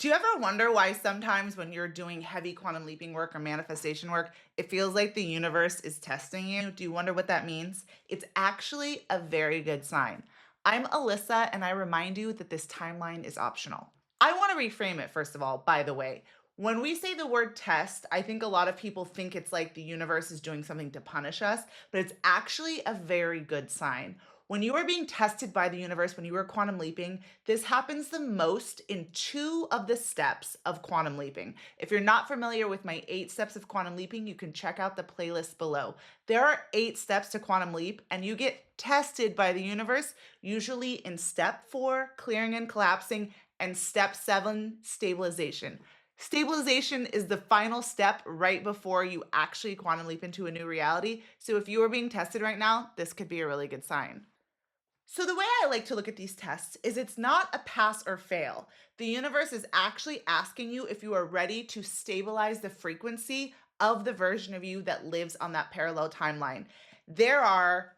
Do you ever wonder why sometimes when you're doing heavy quantum leaping work or manifestation work, it feels like the universe is testing you? Do you wonder what that means? It's actually a very good sign. I'm Alyssa, and I remind you that this timeline is optional. I want to reframe it, first of all, by the way. When we say the word test, I think a lot of people think it's like the universe is doing something to punish us, but it's actually a very good sign. When you are being tested by the universe, when you are quantum leaping, this happens the most in two of the steps of quantum leaping. If you're not familiar with my 8 steps of quantum leaping, you can check out the playlist below. There are 8 steps to quantum leap, and you get tested by the universe, usually in step 4, clearing and collapsing, and step 7, stabilization. Stabilization is the final step right before you actually quantum leap into a new reality. So if you are being tested right now, this could be a really good sign. So, the way I like to look at these tests is it's not a pass or fail. The universe is actually asking you if you are ready to stabilize the frequency of the version of you that lives on that parallel timeline. There are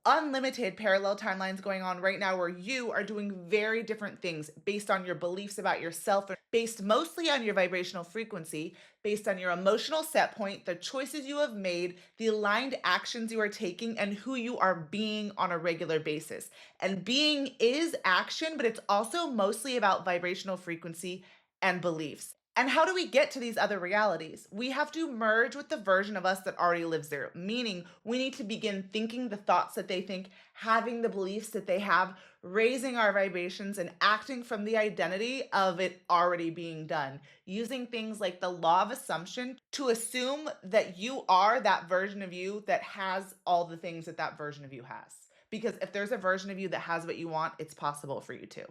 unlimited parallel timelines going on right now where you are doing very different things based on your beliefs about yourself, based mostly on your vibrational frequency, based on your emotional set point, the choices you have made, the aligned actions you are taking, and who you are being on a regular basis. And being is action, but it's also mostly about vibrational frequency and beliefs. And how do we get to these other realities? We have to merge with the version of us that already lives there, meaning we need to begin thinking the thoughts that they think, having the beliefs that they have, raising our vibrations, and acting from the identity of it already being done, using things like the law of assumption to assume that you are that version of you that has all the things that that version of you has. Because if there's a version of you that has what you want, it's possible for you too.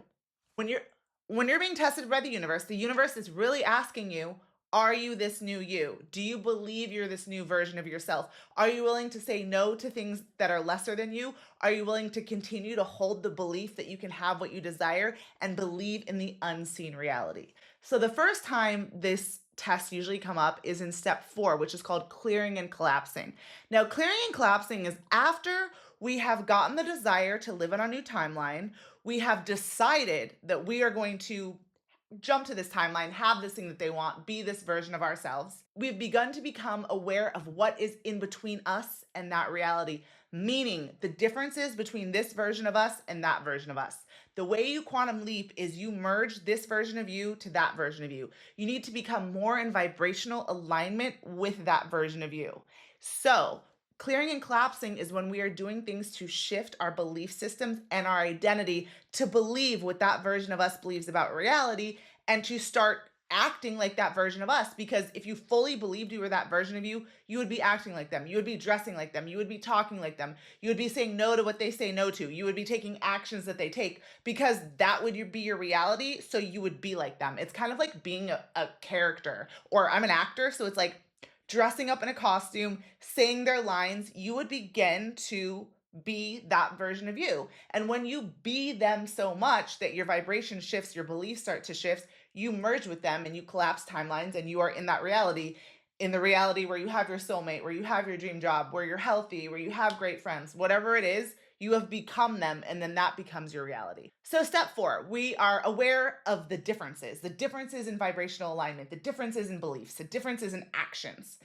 When you're when you're being tested by the universe is really asking you, are you this new you? Do you believe you're this new version of yourself? Are you willing to say no to things that are lesser than you? Are you willing to continue to hold the belief that you can have what you desire and believe in the unseen reality? So the first time this tests usually come up is in step 4, which is called clearing and collapsing. Now, clearing and collapsing is after we have gotten the desire to live on a new timeline. We have decided that we are going to jump to this timeline, have this thing that they want, be this version of ourselves. We've begun to become aware of what is in between us and that reality, meaning the differences between this version of us and that version of us. The way you quantum leap is you merge this version of you to that version of you. You need to become more in vibrational alignment with that version of you. So, clearing and collapsing is when we are doing things to shift our belief systems and our identity to believe what that version of us believes about reality and to start acting like that version of us. Because if you fully believed you were that version of you, you would be acting like them. You would be dressing like them. You would be talking like them. You would be saying no to what they say no to. You would be taking actions that they take because that would be your reality. So you would be like them. It's kind of like being a character, or I'm an actor. So it's like, dressing up in a costume, saying their lines, you would begin to be that version of you. And when you be them so much that your vibration shifts, your beliefs start to shift, you merge with them and you collapse timelines and you are in that reality, in the reality where you have your soulmate, where you have your dream job, where you're healthy, where you have great friends, whatever it is, you have become them, and then that becomes your reality. So, step 4, we are aware of the differences in vibrational alignment, the differences in beliefs, the differences in actions.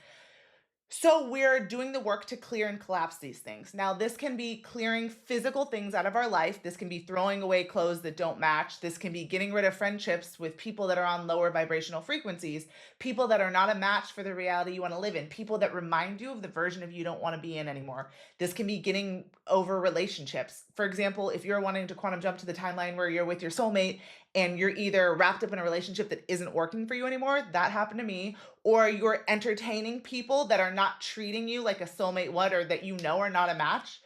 So we're doing the work to clear and collapse these things. Now, this can be clearing physical things out of our life. This can be throwing away clothes that don't match. This can be getting rid of friendships with people that are on lower vibrational frequencies, people that are not a match for the reality you want to live in, people that remind you of the version of you don't want to be in anymore. This can be getting over relationships. For example, if you're wanting to quantum jump to the timeline where you're with your soulmate and you're either wrapped up in a relationship that isn't working for you anymore, that happened to me, or you're entertaining people that are not treating you like a soulmate would, or that you know are not a match,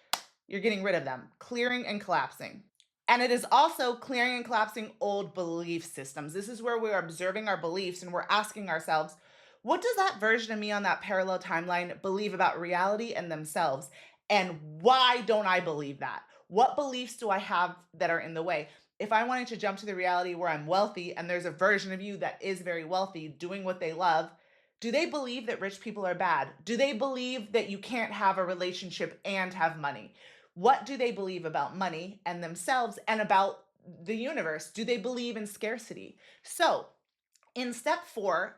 you're getting rid of them, clearing and collapsing. And it is also clearing and collapsing old belief systems. This is where we're observing our beliefs and we're asking ourselves, what does that version of me on that parallel timeline believe about reality and themselves? And why don't I believe that? What beliefs do I have that are in the way? If I wanted to jump to the reality where I'm wealthy and there's a version of you that is very wealthy, doing what they love, do they believe that rich people are bad? Do they believe that you can't have a relationship and have money? What do they believe about money and themselves and about the universe? Do they believe in scarcity? So, In step 4,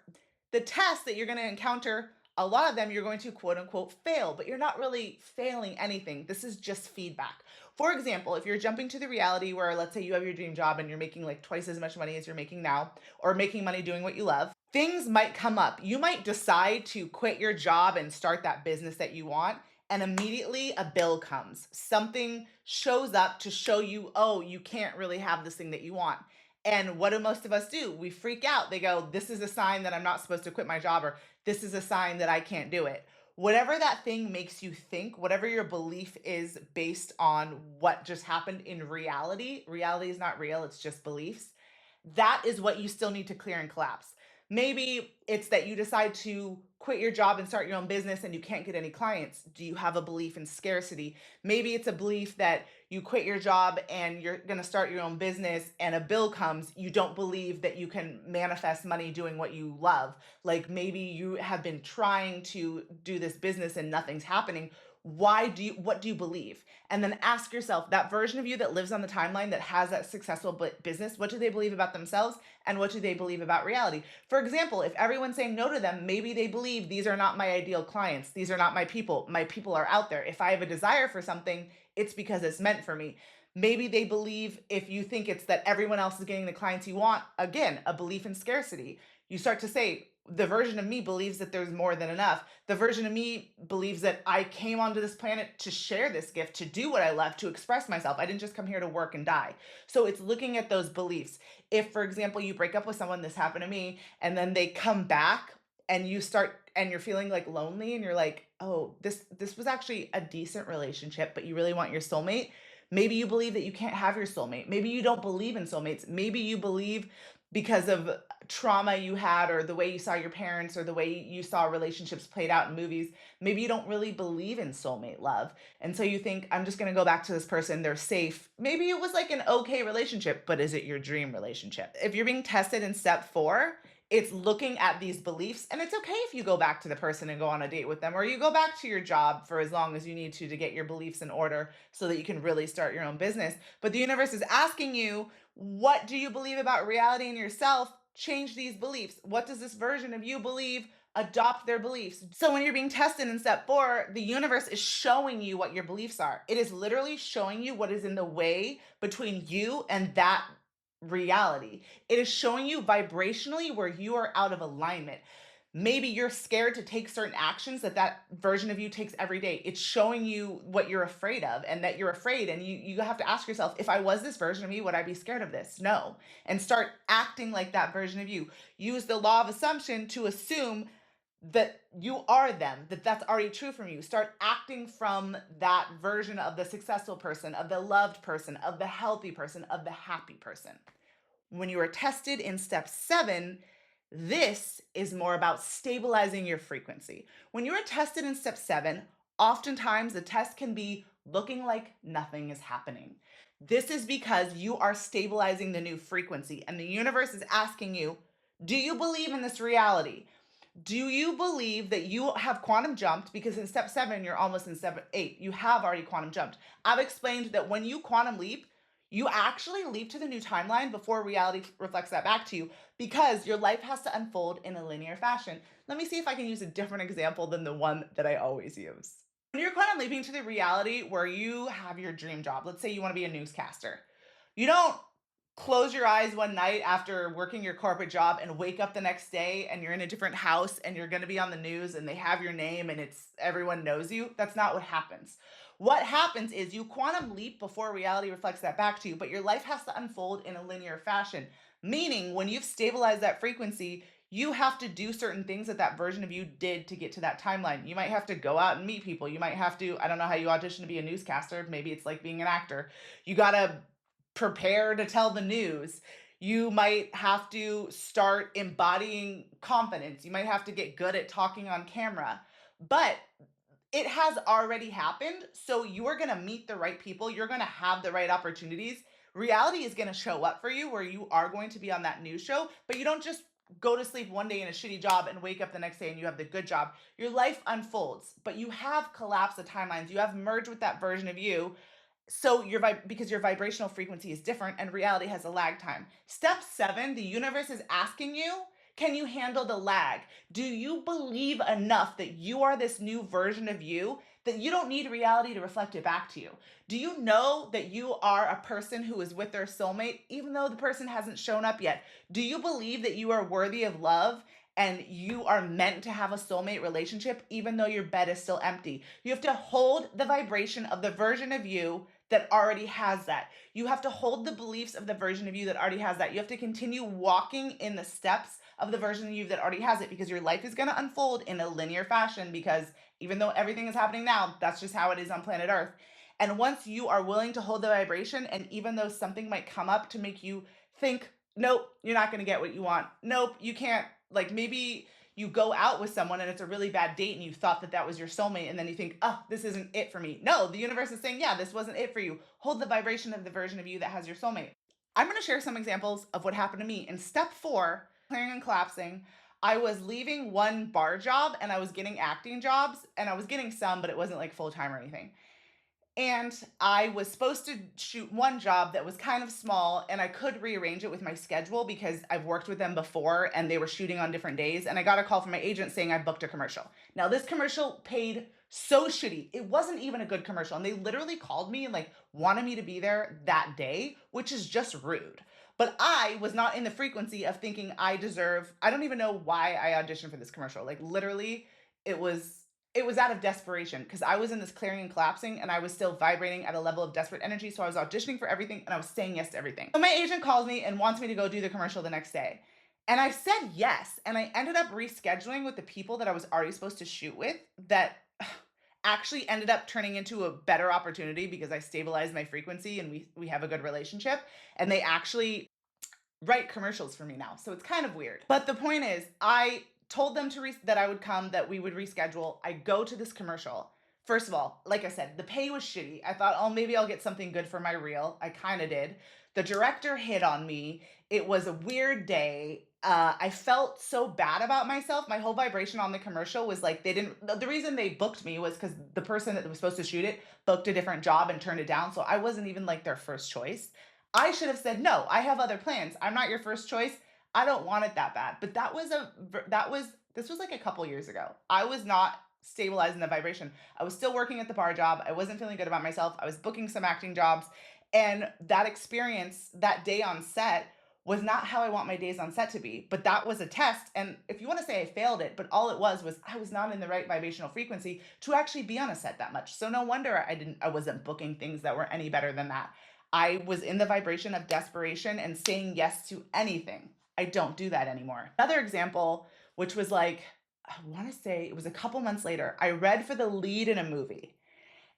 the tests that you're going to encounter, a lot of them you're going to quote unquote fail, but you're not really failing anything. This is just feedback. For example, if you're jumping to the reality where, let's say, you have your dream job and you're making like twice as much money as you're making now, or making money doing what you love, things might come up. You might decide to quit your job and start that business that you want, and immediately a bill comes. Something shows up to show you, oh, you can't really have this thing that you want. And what do most of us do? We freak out. They go, this is a sign that I'm not supposed to quit my job, or this is a sign that I can't do it. Whatever that thing makes you think, whatever your belief is based on what just happened in reality, reality is not real, it's just beliefs. That is what you still need to clear and collapse. Maybe it's that you decide to quit your job and start your own business and you can't get any clients. Do you have a belief in scarcity? Maybe it's a belief that you quit your job and you're going to start your own business and a bill comes. You don't believe that you can manifest money doing what you love. Like maybe you have been trying to do this business and nothing's happening. What do you believe? And then ask yourself, that version of you that lives on the timeline that has that successful business, what do they believe about themselves and what do they believe about reality? For example, if everyone's saying no to them, maybe they believe these are not my ideal clients. These are not my people. My people are out there. If I have a desire for something, it's because it's meant for me. Maybe they believe, if you think it's that everyone else is getting the clients you want, again, a belief in scarcity. You start to say, the version of me believes that there's more than enough. The version of me believes that I came onto this planet to share this gift, to do what I love, to express myself. I didn't just come here to work and die. So it's looking at those beliefs. If, for example, you break up with someone, this happened to me, and then they come back and you start and you're feeling like lonely and you're like, oh, this was actually a decent relationship, but you really want your soulmate. Maybe you believe that you can't have your soulmate. Maybe you don't believe in soulmates. Maybe you believe, because of trauma you had or the way you saw your parents or the way you saw relationships played out in movies, maybe you don't really believe in soulmate love. And so you think, I'm just going to go back to this person. They're safe. Maybe it was like an okay relationship, but is it your dream relationship? If you're being tested in step 4, it's looking at these beliefs. And it's okay if you go back to the person and go on a date with them, or you go back to your job for as long as you need to get your beliefs in order so that you can really start your own business. But the universe is asking you, what do you believe about reality and yourself? Change these beliefs. What does this version of you believe? Adopt their beliefs. So when you're being tested in step 4, the universe is showing you what your beliefs are. It is literally showing you what is in the way between you and that reality. It is showing you vibrationally where you are out of alignment. Maybe you're scared to take certain actions that version of you takes every day. It's showing you what you're afraid of and that you're afraid. And you have to ask yourself, if I was this version of me, would I be scared of this? No. And start acting like that version of you. Use the law of assumption to assume that you are them, that's already true from you. Start acting from that version of the successful person, of the loved person, of the healthy person, of the happy person. When you are tested in step 7, this is more about stabilizing your frequency. When you are tested in step 7, oftentimes the test can be looking like nothing is happening. This is because you are stabilizing the new frequency, and the universe is asking you, do you believe in this reality? Do you believe that you have quantum jumped? Because in step 7, you're almost in step 8. You have already quantum jumped. I've explained that when you quantum leap, you actually leap to the new timeline before reality reflects that back to you, because your life has to unfold in a linear fashion. Let me see if I can use a different example than the one that I always use. When you're quantum leaping to the reality where you have your dream job, let's say you want to be a newscaster, you don't close your eyes one night after working your corporate job and wake up the next day and you're in a different house and you're going to be on the news and they have your name and everyone knows you. That's not what happens. What happens is you quantum leap before reality reflects that back to you, but your life has to unfold in a linear fashion. Meaning, when you've stabilized that frequency, you have to do certain things that version of you did to get to that timeline. You might have to go out and meet people. You might have to, I don't know how you audition to be a newscaster. Maybe it's like being an actor. You got to prepare to tell the news. You might have to start embodying confidence. You might have to get good at talking on camera. But it has already happened. So you are going to meet the right people. You're going to have the right opportunities. Reality is going to show up for you where you are going to be on that news show, but you don't just go to sleep one day in a shitty job and wake up the next day and you have the good job. Your life unfolds, but you have collapsed the timelines. You have merged with that version of you. So because your vibrational frequency is different and reality has a lag time. Step 7, the universe is asking you, Can you handle the lag? Do you believe enough that you are this new version of you that you don't need reality to reflect it back to you? Do you know that you are a person who is with their soulmate, even though the person hasn't shown up yet? Do you believe that you are worthy of love and you are meant to have a soulmate relationship, even though your bed is still empty? You have to hold the vibration of the version of you that already has that. You have to hold the beliefs of the version of you that already has that. You have to continue walking in the steps of the version of you that already has it, because your life is going to unfold in a linear fashion, because even though everything is happening now, that's just how it is on planet Earth. And once you are willing to hold the vibration, and even though something might come up to make you think, nope, you're not going to get what you want. Nope, you can't. Like maybe you go out with someone and it's a really bad date and you thought that that was your soulmate, and then you think, oh, this isn't it for me. No, the universe is saying, yeah, this wasn't it for you. Hold the vibration of the version of you that has your soulmate. I'm going to share some examples of what happened to me. In step 4, clearing and collapsing, I was leaving one bar job and I was getting acting jobs, and I was getting some, but it wasn't like full time or anything. And I was supposed to shoot one job that was kind of small, and I could rearrange it with my schedule because I've worked with them before and they were shooting on different days. And I got a call from my agent saying I booked a commercial. Now, this commercial paid so shitty. It wasn't even a good commercial. And they literally called me and like wanted me to be there that day, which is just rude. But I was not in the frequency of thinking I don't even know why I auditioned for this commercial. Like literally, it was it was out of desperation because I was in this clearing and collapsing, and I was still vibrating at a level of desperate energy. So I was auditioning for everything and I was saying yes to everything. So my agent calls me and wants me to go do the commercial the next day. And I said yes. And I ended up rescheduling with the people that I was already supposed to shoot with, that actually ended up turning into a better opportunity because I stabilized my frequency and we have a good relationship. And they actually write commercials for me now. So it's kind of weird. But the point is, I told them that I would come, that we would reschedule. I go to this commercial. First of all, like I said, the pay was shitty. I thought, oh, maybe I'll get something good for my reel. I kind of did. The director hit on me. It was a weird day. I felt so bad about myself. My whole vibration on the commercial was like, the reason they booked me was because the person that was supposed to shoot it booked a different job and turned it down. So I wasn't even like their first choice. I should have said, no, I have other plans. I'm not your first choice. I don't want it that bad. But this was like a couple years ago. I was not stabilizing the vibration. I was still working at the bar job. I wasn't feeling good about myself. I was booking some acting jobs. And that experience, that day on set, was not how I want my days on set to be. But that was a test. And if you want to say I failed it, but all it was I was not in the right vibrational frequency to actually be on a set that much. So no wonder I wasn't booking things that were any better than that. I was in the vibration of desperation and saying yes to anything. I don't do that anymore. Another example, which was like, I want to say it was a couple months later, I read for the lead in a movie.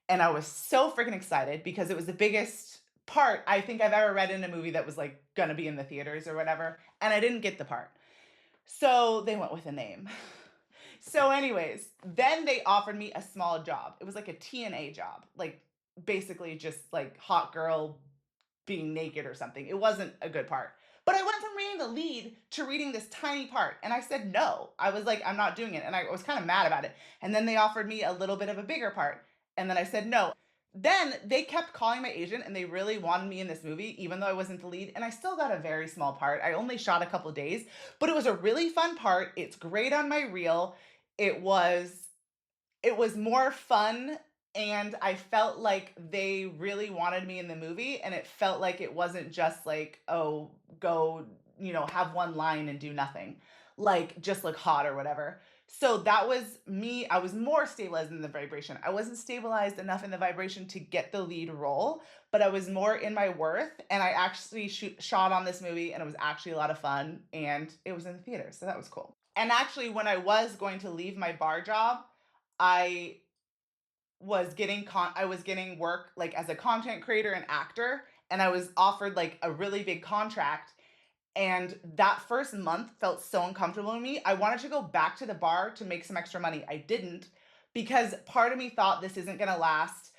And I was so freaking excited because it was the biggest part I think I've ever read in a movie that was like gonna be in the theaters or whatever. And I didn't get the part. So they went with a name. So, anyways, then they offered me a small job. It was like a TNA job, like basically just like hot girl being naked or something. It wasn't a good part. But I went from reading the lead to reading this tiny part. And I said no. I was like, I'm not doing it. And I was kind of mad about it. And then they offered me a little bit of a bigger part. And then I said no. Then they kept calling my agent and they really wanted me in this movie, even though I wasn't the lead. And I still got a very small part. I only shot a couple days, but it was a really fun part. It's great on my reel. It was more fun, and I felt like they really wanted me in the movie, and it felt like it wasn't just like, oh, go, have one line and do nothing. Like just look hot or whatever. So that was me. I was more stabilized in the vibration. I wasn't stabilized enough in the vibration to get the lead role, but I was more in my worth, and I actually shot on this movie, and it was actually a lot of fun, and it was in the theater, so that was cool. And actually, when I was going to leave my bar job, I I was getting work like as a content creator and actor, and I was offered like a really big contract, and that first month felt so uncomfortable to me. I wanted to go back to the bar to make some extra money. I didn't, because part of me thought this isn't going to last.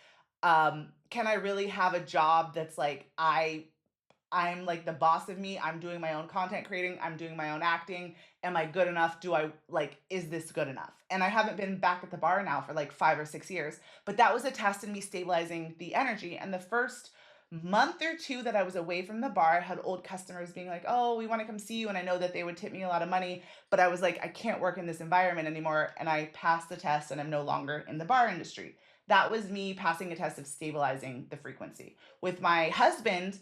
Can I really have a job that's like I'm like the boss of me. I'm doing my own content creating. I'm doing my own acting. Am I good enough? Is this good enough? And I haven't been back at the bar now for like 5 or 6 years, but that was a test in me stabilizing the energy. And the first month or two that I was away from the bar, I had old customers being like, "Oh, we want to come see you." And I know that they would tip me a lot of money, but I was like, I can't work in this environment anymore. And I passed the test and I'm no longer in the bar industry. That was me passing a test of stabilizing the frequency. With my husband,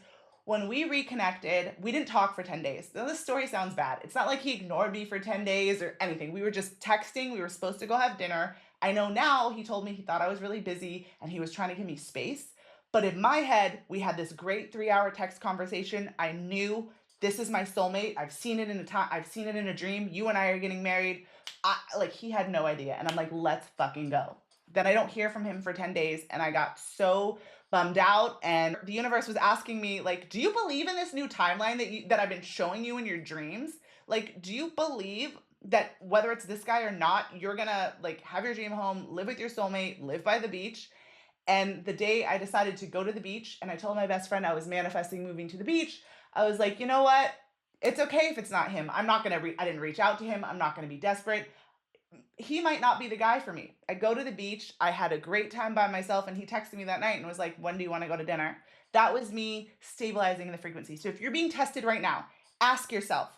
when we reconnected, we didn't talk for 10 days. Now, this story sounds bad. It's not like he ignored me for 10 days or anything. We were just texting. We were supposed to go have dinner. I know now he told me he thought I was really busy and he was trying to give me space. But in my head, we had this great 3 hour text conversation. I knew this is my soulmate. I've seen it in a time. I've seen it in a dream. You and I are getting married. Like he had no idea, and I'm like, let's fucking go. Then I don't hear from him for 10 days, and I got so bummed out. And the universe was asking me, like, do you believe in this new timeline that I've been showing you in your dreams? Like, do you believe that whether it's this guy or not, you're gonna like have your dream home, live with your soulmate, live by the beach? And the day I decided to go to the beach and I told my best friend I was manifesting moving to the beach, I was like, you know what? It's okay if it's not him. I'm not going to, I didn't reach out to him. I'm not going to be desperate. He might not be the guy for me. I go to the beach. I had a great time by myself. And he texted me that night and was like, when do you want to go to dinner? That was me stabilizing the frequency. So if you're being tested right now, ask yourself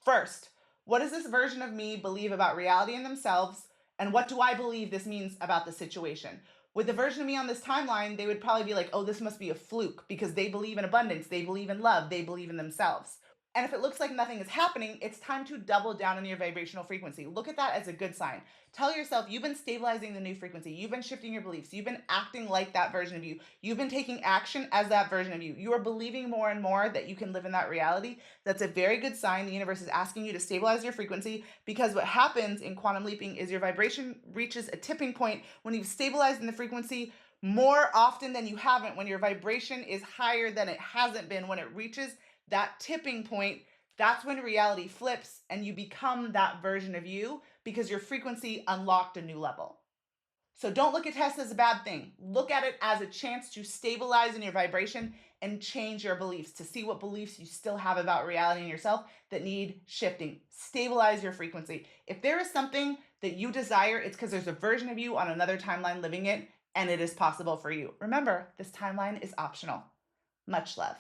first, what does this version of me believe about reality and themselves? And what do I believe this means about the situation? With the version of me on this timeline, they would probably be like, oh, this must be a fluke because they believe in abundance, they believe in love, they believe in themselves. And if it looks like nothing is happening, it's time to double down on your vibrational frequency. Look at that as a good sign. Tell yourself you've been stabilizing the new frequency. You've been shifting your beliefs. You've been acting like that version of you. You've been taking action as that version of you. You are believing more and more that you can live in that reality. That's a very good sign. The universe is asking you to stabilize your frequency because what happens in quantum leaping is your vibration reaches a tipping point when you've stabilized in the frequency more often than you haven't. When your vibration is higher than it hasn't been, when it reaches that tipping point, that's when reality flips and you become that version of you because your frequency unlocked a new level. So don't look at tests as a bad thing. Look at it as a chance to stabilize in your vibration and change your beliefs, to see what beliefs you still have about reality and yourself that need shifting. Stabilize your frequency. If there is something that you desire, it's because there's a version of you on another timeline living it, and it is possible for you. Remember, this timeline is optional. Much love.